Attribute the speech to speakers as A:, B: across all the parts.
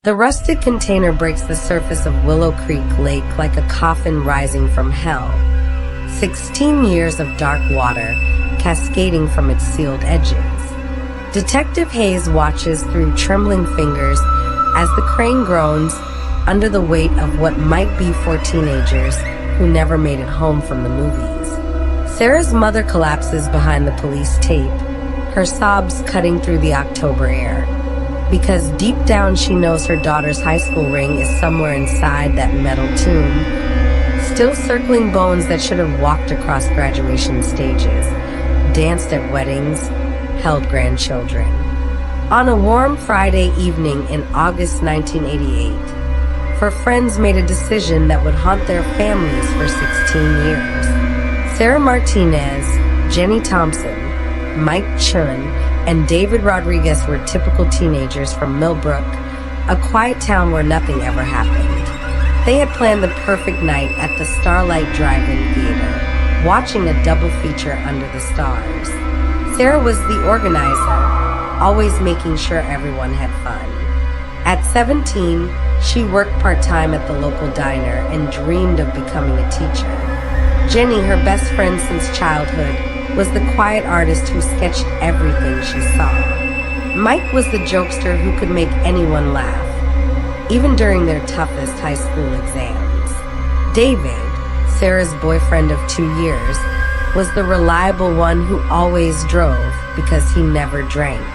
A: The rusted container breaks the surface of Willow Creek Lake like a coffin rising from hell. 16 years of dark water cascading from its sealed edges. Detective Hayes watches through trembling fingers as the crane groans under the weight of what might be 4 teenagers who never made it home from the movies. Sarah's mother collapses behind the police tape, her sobs cutting through the October air. Because deep down she knows her daughter's high school ring is somewhere inside that metal tomb, still circling bones that should have walked across graduation stages, danced at weddings, held grandchildren. On a warm Friday evening in August 1988, her friends made a decision that would haunt their families for 16 years. Sarah Martinez, Jenny Thompson, Mike Chun, and David Rodriguez were typical teenagers from Millbrook, a quiet town where nothing ever happened. They had planned the perfect night at the Starlight Drive-In Theater, watching a double feature under the stars. Sarah was the organizer, always making sure everyone had fun. At 17, she worked part-time at the local diner and dreamed of becoming a teacher. Jenny, her best friend since childhood, was the quiet artist who sketched everything she saw. Mike was the jokester who could make anyone laugh, even during their toughest high school exams. David, Sarah's boyfriend of 2 years, was the reliable one who always drove because he never drank.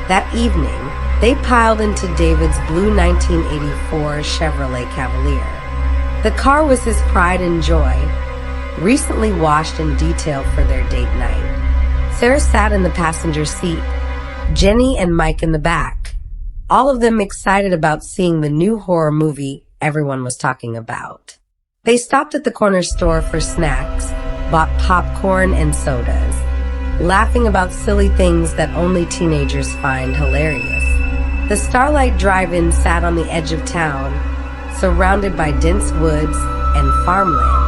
A: That evening, they piled into David's blue 1984 Chevrolet Cavalier. The car was his pride and joy, recently washed and detailed for their date night. Sarah sat in the passenger seat, Jenny and Mike in the back, all of them excited about seeing the new horror movie everyone was talking about. They stopped at the corner store for snacks, bought popcorn and sodas, laughing about silly things that only teenagers find hilarious. The Starlight Drive-In sat on the edge of town, surrounded by dense woods and farmland.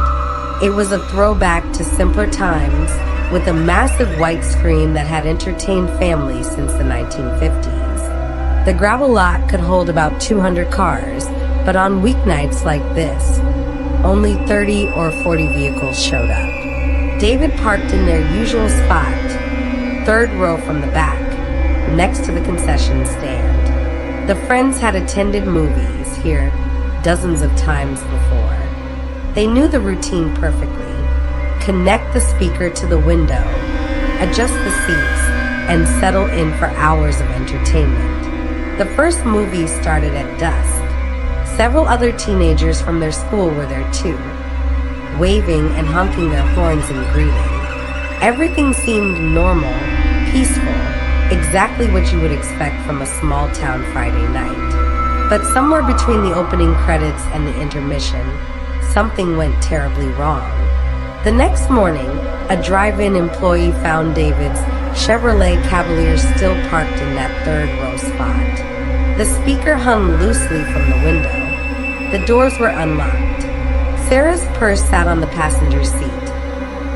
A: It was a throwback to simpler times, with a massive white screen that had entertained families since the 1950s. The gravel lot could hold about 200 cars, but on weeknights like this, only 30 or 40 vehicles showed up. David parked in their usual spot, 3rd row from the back, next to the concession stand. The friends had attended movies here dozens of times before. They knew the routine perfectly. Connect the speaker to the window, adjust the seats, and settle in for hours of entertainment. The first movie started at dusk. Several other teenagers from their school were there too, waving and honking their horns in greeting. Everything seemed normal, peaceful, exactly what you would expect from a small-town Friday night. But somewhere between the opening credits and the intermission, something went terribly wrong. The next morning, a drive-in employee found David's Chevrolet Cavalier still parked in that 3rd row spot. The speaker hung loosely from the window. The doors were unlocked. Sarah's purse sat on the passenger seat,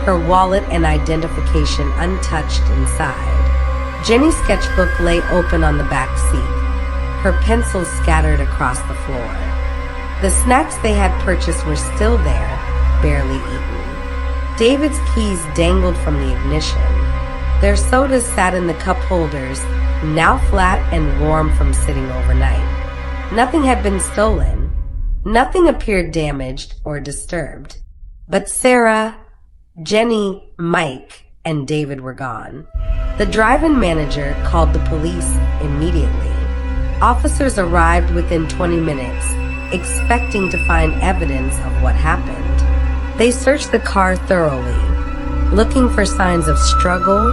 A: her wallet and identification untouched inside. Jenny's sketchbook lay open on the back seat, her pencils scattered across the floor. The snacks they had purchased were still there, barely eaten. David's keys dangled from the ignition. Their sodas sat in the cup holders, now flat and warm from sitting overnight. Nothing had been stolen. Nothing appeared damaged or disturbed. But Sarah, Jenny, Mike, and David were gone. The drive-in manager called the police immediately. Officers arrived within 20 minutes, expecting to find evidence of what happened. They searched the car thoroughly, looking for signs of struggle,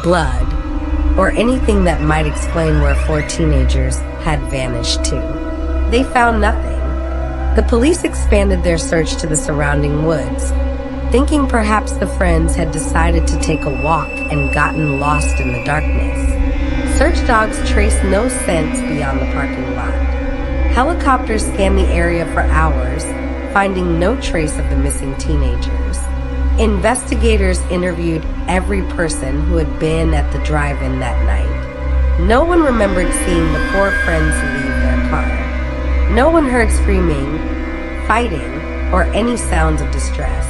A: blood, or anything that might explain where 4 teenagers had vanished to. They found nothing. The police expanded their search to the surrounding woods, thinking perhaps the friends had decided to take a walk and gotten lost in the darkness. Search dogs traced no scents beyond the parking lot. Helicopters scanned the area for hours, finding no trace of the missing teenagers. Investigators interviewed every person who had been at the drive-in that night. No one remembered seeing the 4 friends leave their No one heard screaming, fighting, or any sounds of distress.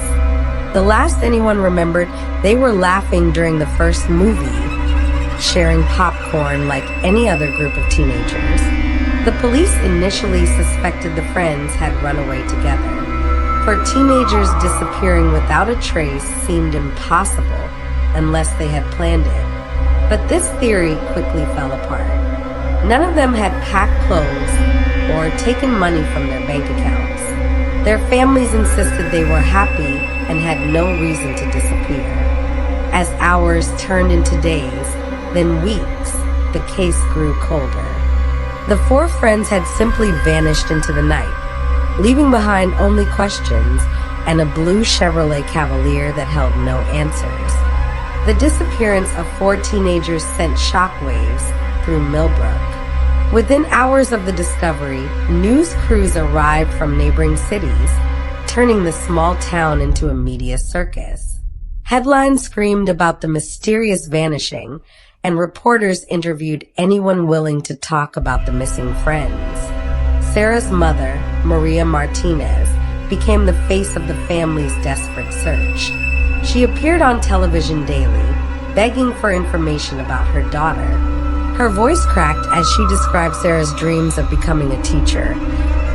A: The last anyone remembered, they were laughing during the first movie, sharing popcorn like any other group of teenagers. The police initially suspected the friends had run away together, for teenagers disappearing without a trace seemed impossible unless they had planned it. But this theory quickly fell apart. None of them had packed clothes or taken money from their bank accounts. Their families insisted they were happy and had no reason to disappear. As hours turned into days, then weeks, the case grew colder. The four friends had simply vanished into the night, leaving behind only questions and a blue Chevrolet Cavalier that held no answers. The disappearance of four teenagers sent shockwaves through Millbrook. Within hours of the discovery, news crews arrived from neighboring cities, turning the small town into a media circus. Headlines screamed about the mysterious vanishing, and reporters interviewed anyone willing to talk about the missing friends. Sarah's mother, Maria Martinez, became the face of the family's desperate search. She appeared on television daily, begging for information about her daughter. Her voice cracked as she described Sarah's dreams of becoming a teacher,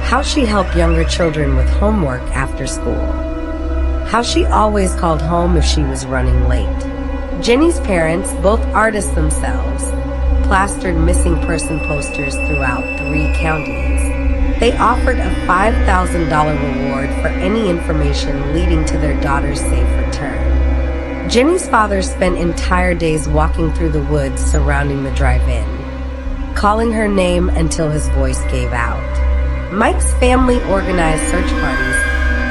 A: how she helped younger children with homework after school, how she always called home if she was running late. Jenny's parents, both artists themselves, plastered missing person posters throughout 3 counties. They offered a $5,000 reward for any information leading to their daughter's safe return. Jenny's father spent entire days walking through the woods surrounding the drive-in, calling her name until his voice gave out. Mike's family organized search parties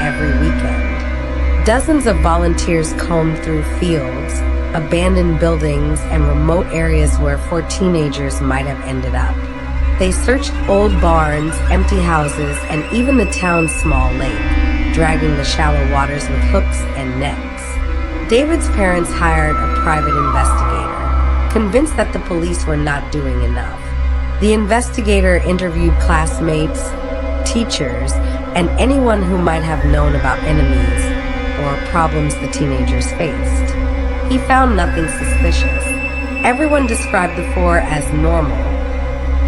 A: every weekend. Dozens of volunteers combed through fields, abandoned buildings, and remote areas where 4 teenagers might have ended up. They searched old barns, empty houses, and even the town's small lake, dragging the shallow waters with hooks and nets. David's parents hired a private investigator, convinced that the police were not doing enough. The investigator interviewed classmates, teachers, and anyone who might have known about enemies or problems the teenagers faced. He found nothing suspicious. Everyone described the 4 as normal,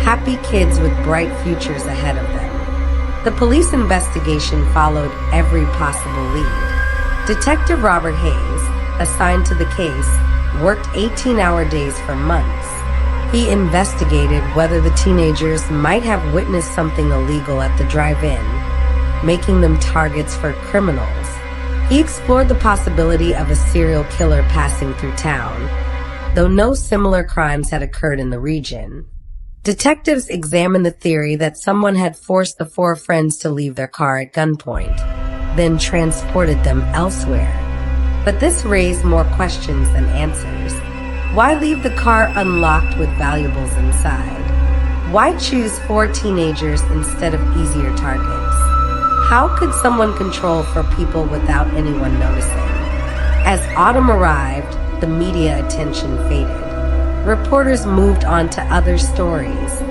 A: happy kids with bright futures ahead of them. The police investigation followed every possible lead. Detective Robert Hayes, assigned to the case, worked 18-hour days for months. He investigated whether the teenagers might have witnessed something illegal at the drive-in, making them targets for criminals. He explored the possibility of a serial killer passing through town, though no similar crimes had occurred in the region. Detectives examined the theory that someone had forced the 4 friends to leave their car at gunpoint, then transported them elsewhere. But this raised more questions than answers. Why leave the car unlocked with valuables inside? Why choose 4 teenagers instead of easier targets? How could someone control 4 people without anyone noticing? As autumn arrived, the media attention faded. Reporters moved on to other stories,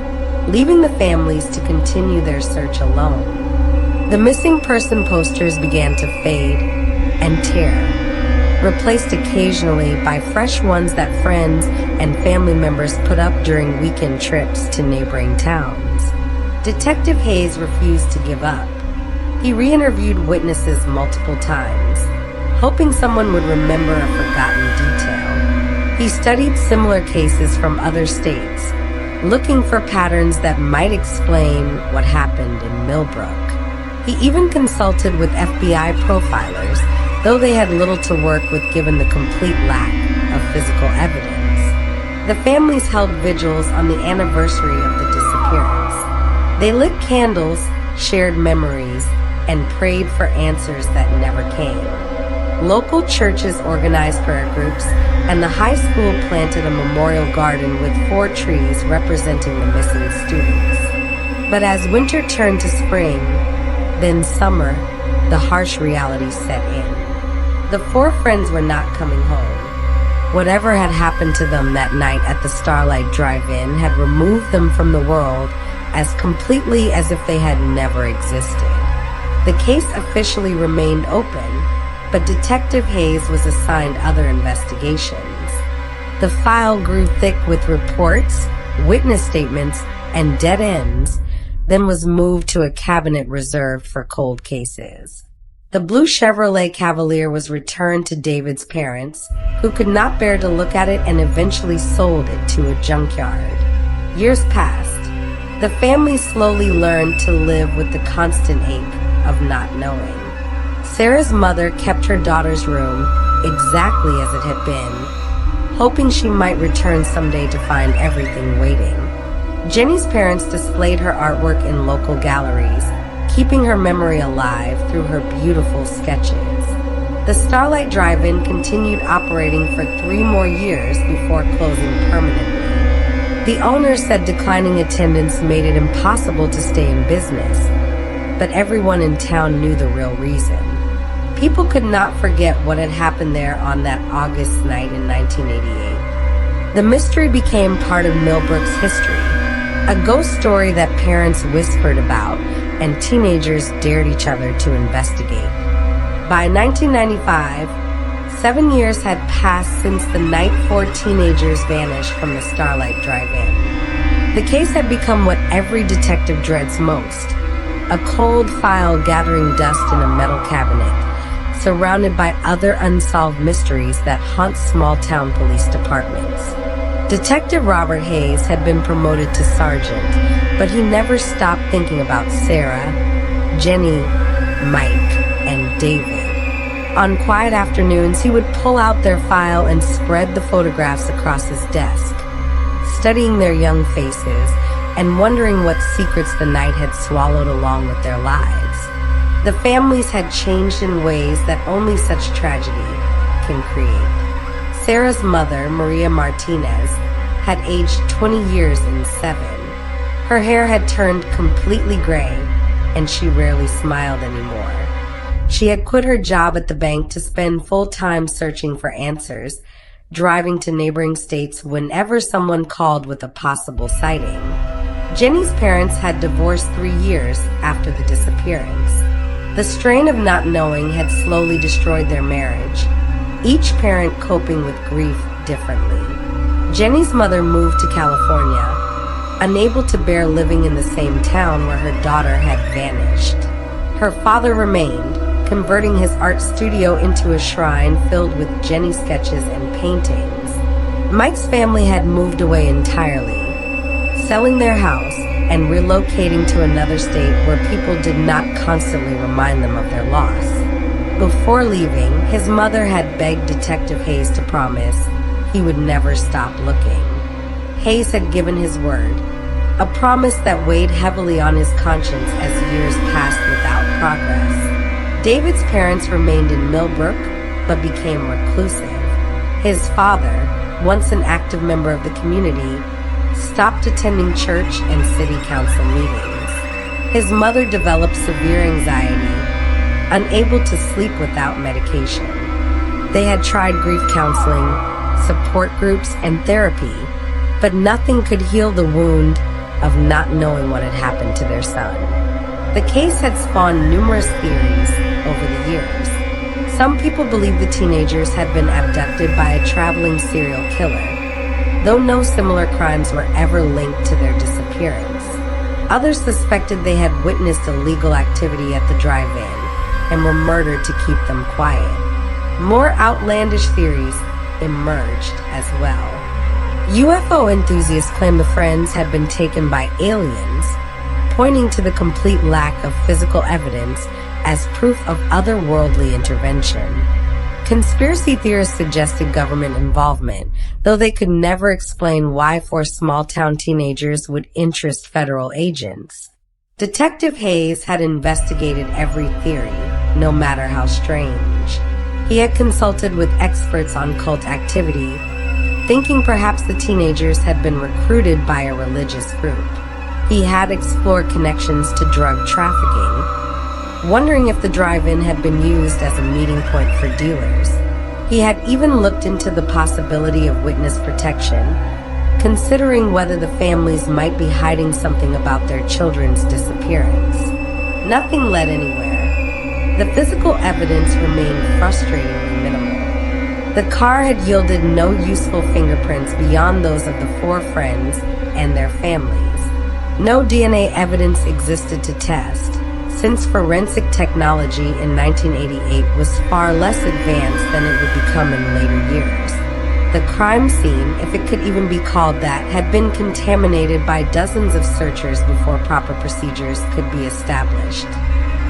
A: leaving the families to continue their search alone. The missing person posters began to fade and tear, replaced occasionally by fresh ones that friends and family members put up during weekend trips to neighboring towns. Detective Hayes refused to give up. He re-interviewed witnesses multiple times, hoping someone would remember a forgotten detail. He studied similar cases from other states, looking for patterns that might explain what happened in Millbrook. He even consulted with FBI profilers, though they had little to work with given the complete lack of physical evidence. The families held vigils on the anniversary of the disappearance. They lit candles, shared memories, and prayed for answers that never came. Local churches organized prayer groups, and the high school planted a memorial garden with 4 trees representing the missing students. But as winter turned to spring, then summer, the harsh reality set in. The 4 friends were not coming home. Whatever had happened to them that night at the Starlight Drive-In had removed them from the world as completely as if they had never existed. The case officially remained open, but Detective Hayes was assigned other investigations. The file grew thick with reports, witness statements, and dead ends, then was moved to a cabinet reserved for cold cases. The blue Chevrolet Cavalier was returned to David's parents, who could not bear to look at it and eventually sold it to a junkyard. Years passed. The family slowly learned to live with the constant ache of not knowing. Sarah's mother kept her daughter's room exactly as it had been, hoping she might return someday to find everything waiting. Jenny's parents displayed her artwork in local galleries, keeping her memory alive through her beautiful sketches. The Starlight Drive-In continued operating for 3 more years before closing permanently. The owner said declining attendance made it impossible to stay in business, but everyone in town knew the real reason. People could not forget what had happened there on that August night in 1988. The mystery became part of Millbrook's history, a ghost story that parents whispered about and teenagers dared each other to investigate. By 1995, 7 years had passed since the night 4 teenagers vanished from the Starlight Drive-In. The case had become what every detective dreads most, a cold file gathering dust in a metal cabinet, surrounded by other unsolved mysteries that haunt small-town police departments. Detective Robert Hayes had been promoted to sergeant, but he never stopped thinking about Sarah, Jenny, Mike, and David. On quiet afternoons, he would pull out their file and spread the photographs across his desk, studying their young faces and wondering what secrets the night had swallowed along with their lives. The families had changed in ways that only such tragedy can create. Sarah's mother, Maria Martinez, had aged 20 years in 7. Her hair had turned completely gray, and she rarely smiled anymore. She had quit her job at the bank to spend full time searching for answers, driving to neighboring states whenever someone called with a possible sighting. Jenny's parents had divorced 3 years after the disappearance. The strain of not knowing had slowly destroyed their marriage, each parent coping with grief differently. Jenny's mother moved to California, unable to bear living in the same town where her daughter had vanished. Her father remained, converting his art studio into a shrine filled with Jenny sketches and paintings. Mike's family had moved away entirely, selling their house and relocating to another state where people did not constantly remind them of their loss. Before leaving, his mother had begged Detective Hayes to promise he would never stop looking. Hayes had given his word, a promise that weighed heavily on his conscience as years passed without progress. David's parents remained in Millbrook, but became reclusive. His father, once an active member of the community, stopped attending church and city council meetings. His mother developed severe anxiety, unable to sleep without medication. They had tried grief counseling, support groups, and therapy, but nothing could heal the wound of not knowing what had happened to their son. The case had spawned numerous theories over the years. Some people believe the teenagers had been abducted by a traveling serial killer, though no similar crimes were ever linked to their disappearance. Others suspected they had witnessed illegal activity at the drive-in and were murdered to keep them quiet. More outlandish theories emerged as well. UFO enthusiasts claim the friends had been taken by aliens, pointing to the complete lack of physical evidence as proof of otherworldly intervention. Conspiracy theorists suggested government involvement, though they could never explain why 4 small-town teenagers would interest federal agents. Detective Hayes had investigated every theory, no matter how strange. He had consulted with experts on cult activity, thinking perhaps the teenagers had been recruited by a religious group. He had explored connections to drug trafficking, wondering if the drive-in had been used as a meeting point for dealers. He had even looked into the possibility of witness protection, considering whether the families might be hiding something about their children's disappearance. Nothing led anywhere. The physical evidence remained frustratingly minimal. The car had yielded no useful fingerprints beyond those of the four friends and their families. No DNA evidence existed to test, since forensic technology in 1988 was far less advanced than it would become in later years. The crime scene, if it could even be called that, had been contaminated by dozens of searchers before proper procedures could be established.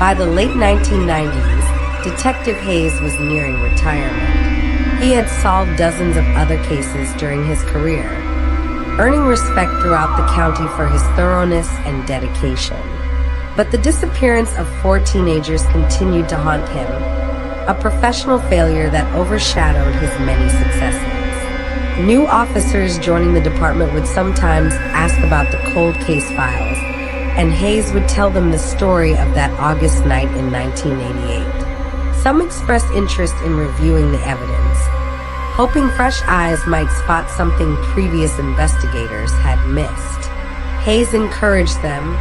A: By the late 1990s, Detective Hayes was nearing retirement. He had solved dozens of other cases during his career, earning respect throughout the county for his thoroughness and dedication. But the disappearance of 4 teenagers continued to haunt him, a professional failure that overshadowed his many successes. New officers joining the department would sometimes ask about the cold case files, and Hayes would tell them the story of that August night in 1988. Some expressed interest in reviewing the evidence, hoping fresh eyes might spot something previous investigators had missed. Hayes encouraged them,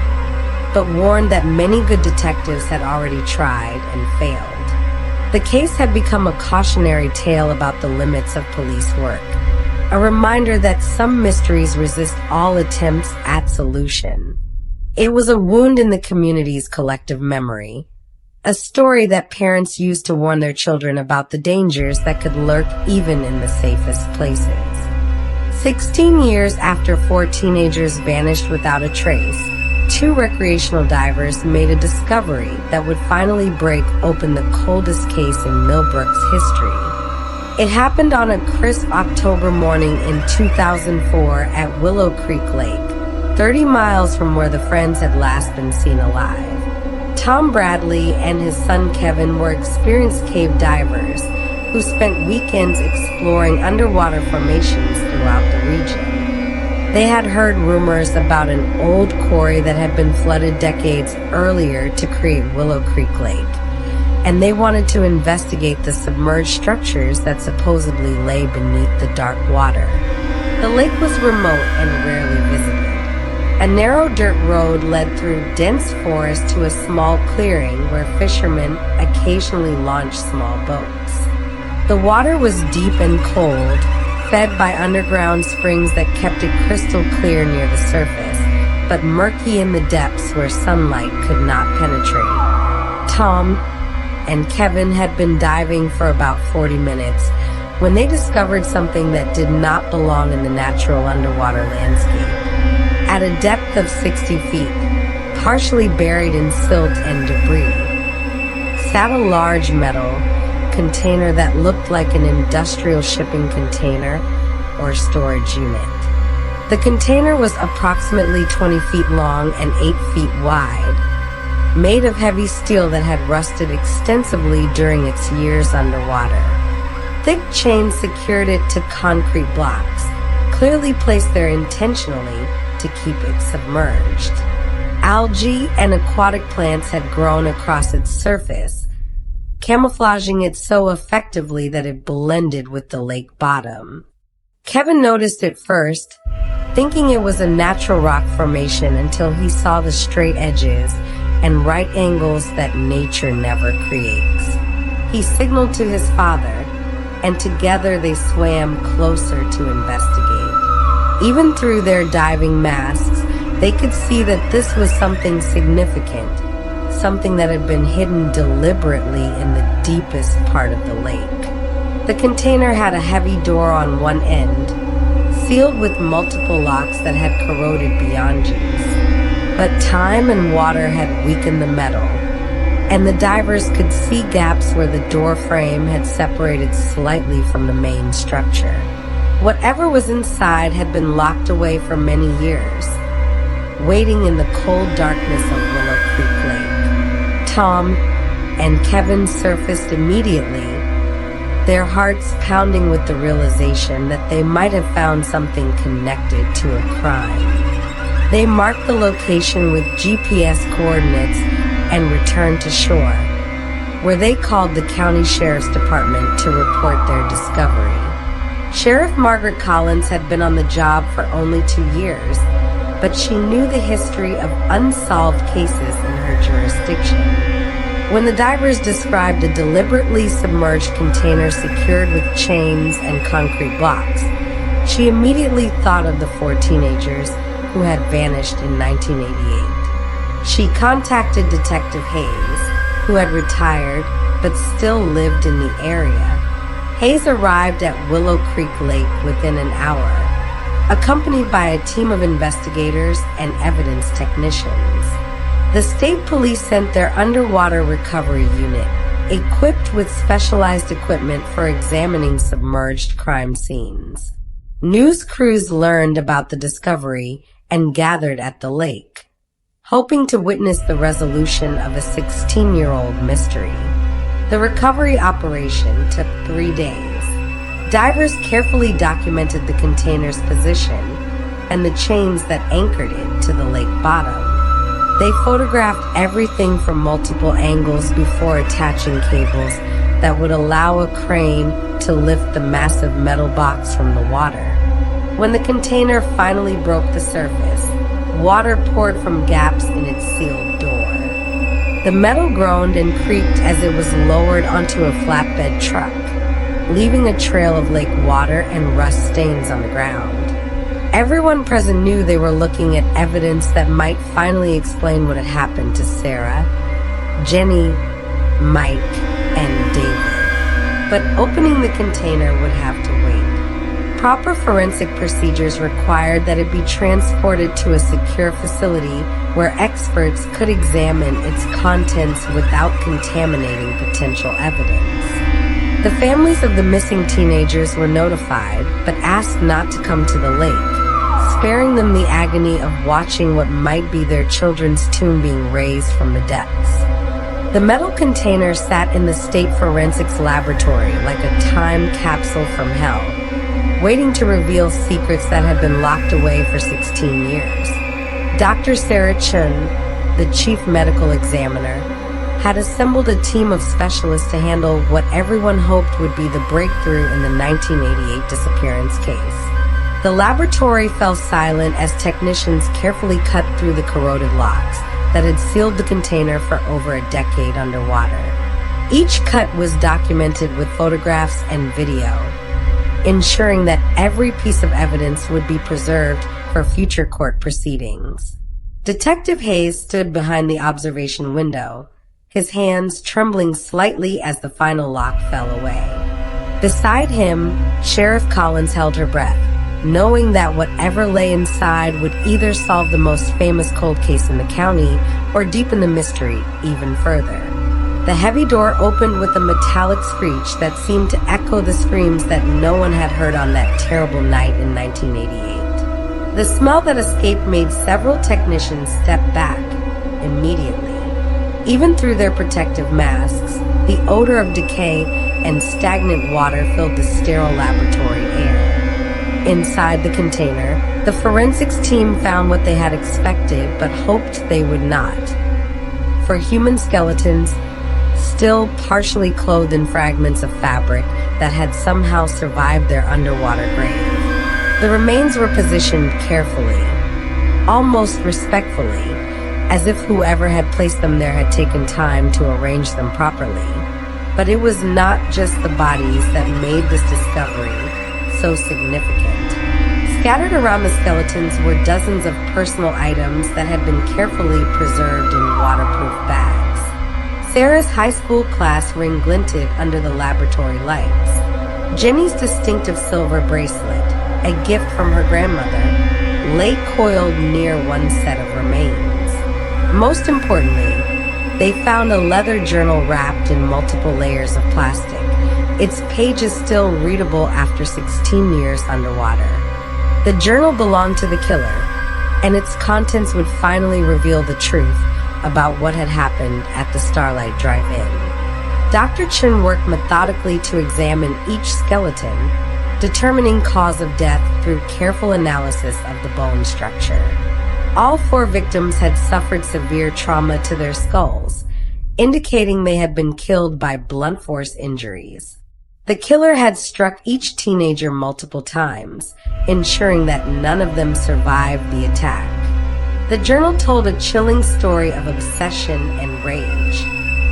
A: but warned that many good detectives had already tried and failed. The case had become a cautionary tale about the limits of police work, a reminder that some mysteries resist all attempts at solution. It was a wound in the community's collective memory, a story that parents used to warn their children about the dangers that could lurk even in the safest places. 16 years after 4 teenagers vanished without a trace, 2 recreational divers made a discovery that would finally break open the coldest case in Millbrook's history. It happened on a crisp October morning in 2004 at Willow Creek Lake, 30 miles from where the friends had last been seen alive. Tom Bradley and his son Kevin were experienced cave divers who spent weekends exploring underwater formations throughout the region. They had heard rumors about an old quarry that had been flooded decades earlier to create Willow Creek Lake, and they wanted to investigate the submerged structures that supposedly lay beneath the dark water. The lake was remote and rarely visited. A narrow dirt road led through dense forest to a small clearing where fishermen occasionally launched small boats. The water was deep and cold, fed by underground springs that kept it crystal clear near the surface, but murky in the depths where sunlight could not penetrate. Tom and Kevin had been diving for about 40 minutes when they discovered something that did not belong in the natural underwater landscape. At a depth of 60 feet, partially buried in silt and debris, sat a large metal container that looked like an industrial shipping container or storage unit. The container was approximately 20 feet long and 8 feet wide, made of heavy steel that had rusted extensively during its years underwater. Thick chains secured it to concrete blocks, clearly placed there intentionally to keep it submerged. Algae and aquatic plants had grown across its surface, camouflaging it so effectively that it blended with the lake bottom. Kevin noticed it first, thinking it was a natural rock formation until he saw the straight edges and right angles that nature never creates. He signaled to his father, and together they swam closer to investigate. Even through their diving masks, they could see that this was something significant, something that had been hidden deliberately in the deepest part of the lake. The container had a heavy door on one end, sealed with multiple locks that had corroded beyond use. But time and water had weakened the metal, and the divers could see gaps where the door frame had separated slightly from the main structure. Whatever was inside had been locked away for many years, waiting in the cold darkness of Willow Creek Lake. Tom and Kevin surfaced immediately, their hearts pounding with the realization that they might have found something connected to a crime. They marked the location with GPS coordinates and returned to shore, where they called the county sheriff's department to report their discovery. Sheriff Margaret Collins had been on the job for only 2 years, but she knew the history of unsolved cases in her jurisdiction. When the divers described a deliberately submerged container secured with chains and concrete blocks, she immediately thought of the 4 teenagers who had vanished in 1988. She contacted Detective Hayes, who had retired but still lived in the area. Hayes arrived at Willow Creek Lake within an hour, accompanied by a team of investigators and evidence technicians. The state police sent their underwater recovery unit, equipped with specialized equipment for examining submerged crime scenes. News crews learned about the discovery and gathered at the lake, hoping to witness the resolution of a 16-year-old mystery. The recovery operation took 3 days. Divers carefully documented the container's position and the chains that anchored it to the lake bottom. They photographed everything from multiple angles before attaching cables that would allow a crane to lift the massive metal box from the water. When the container finally broke the surface, water poured from gaps in its sealed door. The metal groaned and creaked as it was lowered onto a flatbed truck, leaving a trail of lake water and rust stains on the ground. Everyone present knew they were looking at evidence that might finally explain what had happened to Sarah, Jenny, Mike, and David. But opening the container would have to wait. Proper forensic procedures required that it be transported to a secure facility where experts could examine its contents without contaminating potential evidence. The families of the missing teenagers were notified, but asked not to come to the lake, sparing them the agony of watching what might be their children's tomb being raised from the depths. The metal container sat in the State Forensics Laboratory like a time capsule from hell, waiting to reveal secrets that had been locked away for 16 years. Dr. Sarah Chun, the chief medical examiner, had assembled a team of specialists to handle what everyone hoped would be the breakthrough in the 1988 disappearance case. The laboratory fell silent as technicians carefully cut through the corroded locks that had sealed the container for over a decade underwater. Each cut was documented with photographs and video, ensuring that every piece of evidence would be preserved for future court proceedings. Detective Hayes stood behind the observation window, his hands trembling slightly as the final lock fell away. Beside him, Sheriff Collins held her breath, knowing that whatever lay inside would either solve the most famous cold case in the county or deepen the mystery even further. The heavy door opened with a metallic screech that seemed to echo the screams that no one had heard on that terrible night in 1988. The smell that escaped made several technicians step back immediately. Even through their protective masks, the odor of decay and stagnant water filled the sterile laboratory air. Inside the container, the forensics team found what they had expected but hoped they would not. For human skeletons, still partially clothed in fragments of fabric that had somehow survived their underwater grave. The remains were positioned carefully, almost respectfully, as if whoever had placed them there had taken time to arrange them properly. But it was not just the bodies that made this discovery so significant. Scattered around the skeletons were dozens of personal items that had been carefully preserved in waterproof bags. Sarah's high school class ring glinted under the laboratory lights. Jenny's distinctive silver bracelet, a gift from her grandmother, lay coiled near one set of remains. Most importantly, they found a leather journal wrapped in multiple layers of plastic, its pages still readable after 16 years underwater. The journal belonged to the killer, and its contents would finally reveal the truth about what had happened at the Starlight Drive-In. Dr. Chun worked methodically to examine each skeleton, determining cause of death through careful analysis of the bone structure. All 4 victims had suffered severe trauma to their skulls, indicating they had been killed by blunt force injuries. The killer had struck each teenager multiple times, ensuring that none of them survived the attack. The journal told a chilling story of obsession and rage.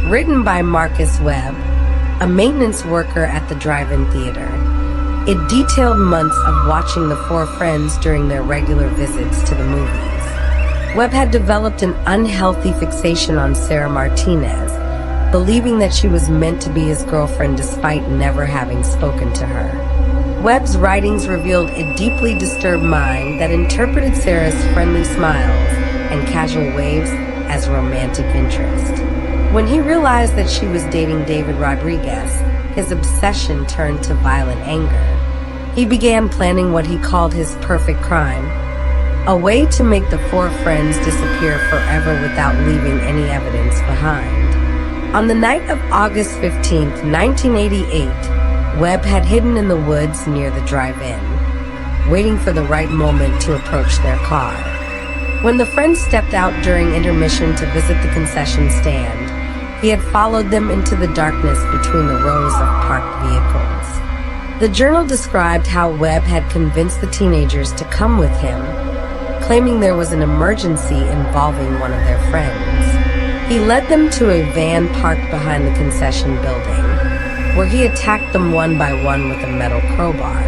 A: Written by Marcus Webb, a maintenance worker at the drive-in theater, it detailed months of watching the four friends during their regular visits to the movies. Webb had developed an unhealthy fixation on Sarah Martinez, believing that she was meant to be his girlfriend despite never having spoken to her. Webb's writings revealed a deeply disturbed mind that interpreted Sarah's friendly smiles and casual waves as romantic interest. When he realized that she was dating David Rodriguez, his obsession turned to violent anger. He began planning what he called his perfect crime, a way to make the four friends disappear forever without leaving any evidence behind. On the night of August 15, 1988, Webb had hidden in the woods near the drive-in, waiting for the right moment to approach their car. When the friends stepped out during intermission to visit the concession stand, he had followed them into the darkness between the rows of parked vehicles. The journal described how Webb had convinced the teenagers to come with him, claiming there was an emergency involving one of their friends. He led them to a van parked behind the concession building, where he attacked them one by one with a metal crowbar.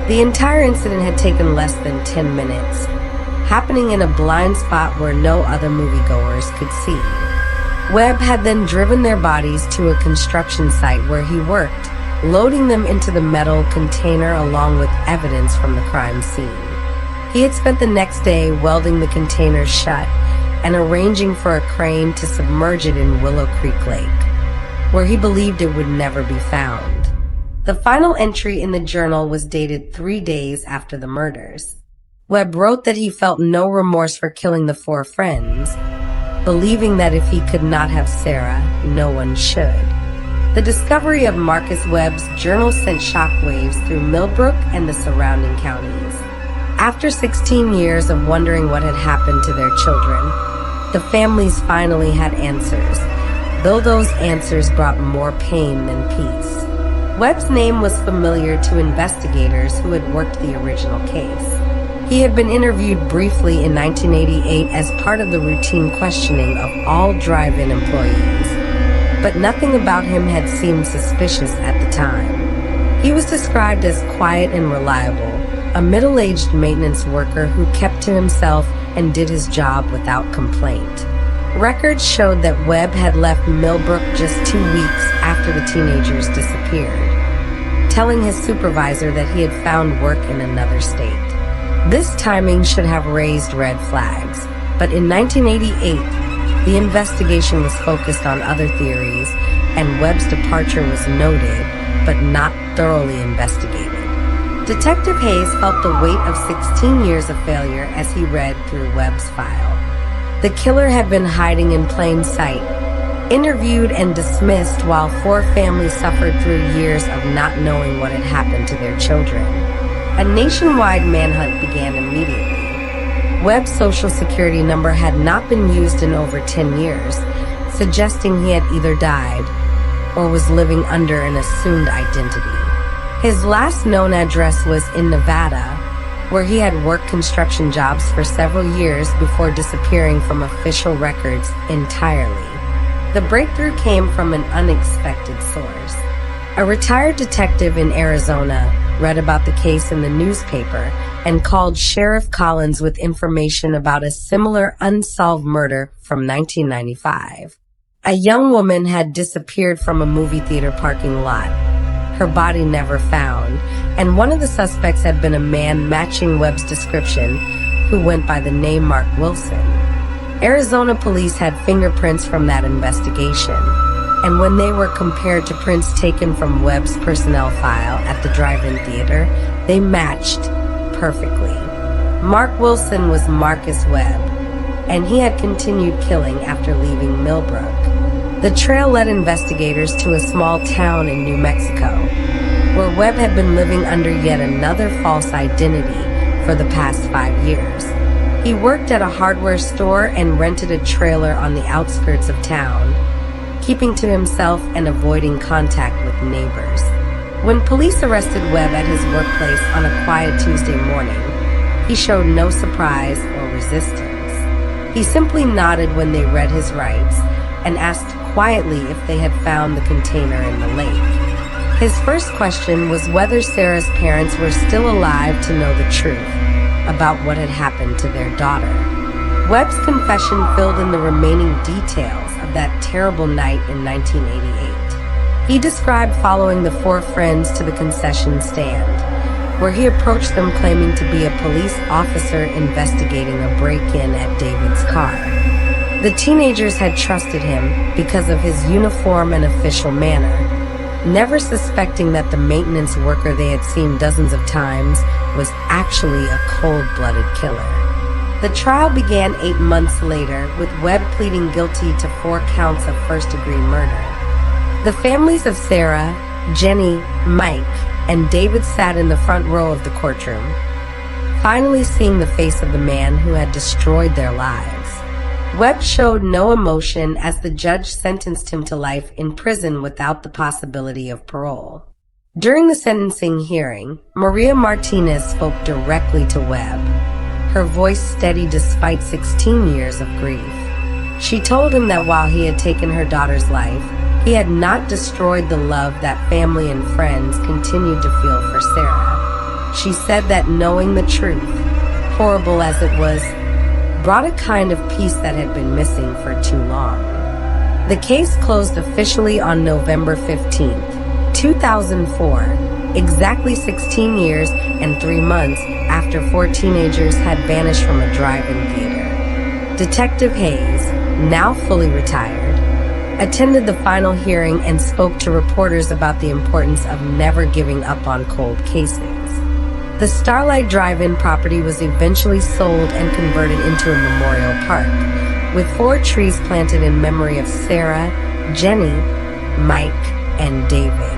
A: The entire incident had taken less than 10 minutes, happening in a blind spot where no other moviegoers could see. Webb had then driven their bodies to a construction site where he worked, loading them into the metal container along with evidence from the crime scene. He had spent the next day welding the container shut and arranging for a crane to submerge it in Willow Creek Lake, where he believed it would never be found. The final entry in the journal was dated 3 days after the murders. Webb wrote that he felt no remorse for killing the four friends, believing that if he could not have Sarah, no one should. The discovery of Marcus Webb's journal sent shockwaves through Millbrook and the surrounding counties. After 16 years of wondering what had happened to their children, the families finally had answers, though those answers brought more pain than peace. Webb's name was familiar to investigators who had worked the original case. He had been interviewed briefly in 1988 as part of the routine questioning of all drive-in employees, but nothing about him had seemed suspicious at the time. He was described as quiet and reliable, a middle-aged maintenance worker who kept to himself and did his job without complaint. Records showed that Webb had left Millbrook just 2 weeks after the teenagers disappeared, telling his supervisor that he had found work in another state. This timing should have raised red flags, but in 1988, the investigation was focused on other theories, and Webb's departure was noted, but not thoroughly investigated. Detective Hayes felt the weight of 16 years of failure as he read through Webb's file. The killer had been hiding in plain sight, interviewed and dismissed while four families suffered through years of not knowing what had happened to their children. A nationwide manhunt began immediately. Webb's social security number had not been used in over 10 years, suggesting he had either died or was living under an assumed identity. His last known address was in Nevada, where he had worked construction jobs for several years before disappearing from official records entirely. The breakthrough came from an unexpected source. A retired detective in Arizona read about the case in the newspaper and called Sheriff Collins with information about a similar unsolved murder from 1995. A young woman had disappeared from a movie theater parking lot, her body never found, and one of the suspects had been a man matching Webb's description who went by the name Mark Wilson. Arizona police had fingerprints from that investigation, and when they were compared to prints taken from Webb's personnel file at the drive-in theater, they matched perfectly. Mark Wilson was Marcus Webb, and he had continued killing after leaving Millbrook. The trail led investigators to a small town in New Mexico, where Webb had been living under yet another false identity for the past 5 years. He worked at a hardware store and rented a trailer on the outskirts of town, keeping to himself and avoiding contact with neighbors. When police arrested Webb at his workplace on a quiet Tuesday morning, he showed no surprise or resistance. He simply nodded when they read his rights and asked quietly if they had found the container in the lake. His first question was whether Sarah's parents were still alive to know the truth about what had happened to their daughter. Webb's confession filled in the remaining details of that terrible night in 1988. He described following the four friends to the concession stand, where he approached them claiming to be a police officer investigating a break-in at David's car. The teenagers had trusted him because of his uniform and official manner, never suspecting that the maintenance worker they had seen dozens of times was actually a cold-blooded killer. The trial began 8 months later, with Webb pleading guilty to 4 counts of first-degree murder. The families of Sarah, Jenny, Mike, and David sat in the front row of the courtroom, finally seeing the face of the man who had destroyed their lives. Webb showed no emotion as the judge sentenced him to life in prison without the possibility of parole. During the sentencing hearing, Maria Martinez spoke directly to Webb, her voice steady despite 16 years of grief. She told him that while he had taken her daughter's life, he had not destroyed the love that family and friends continued to feel for Sarah. She said that knowing the truth, horrible as it was, brought a kind of peace that had been missing for too long. The case closed officially on November 15th, 2004, exactly 16 years and 3 months after 4 teenagers had vanished from a drive-in theater. Detective Hayes, now fully retired, attended the final hearing and spoke to reporters about the importance of never giving up on cold cases. The Starlight Drive-In property was eventually sold and converted into a memorial park, with 4 trees planted in memory of Sarah, Jenny, Mike, and David.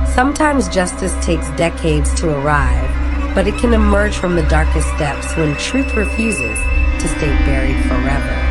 A: Sometimes justice takes decades to arrive, but it can emerge from the darkest depths when truth refuses to stay buried forever.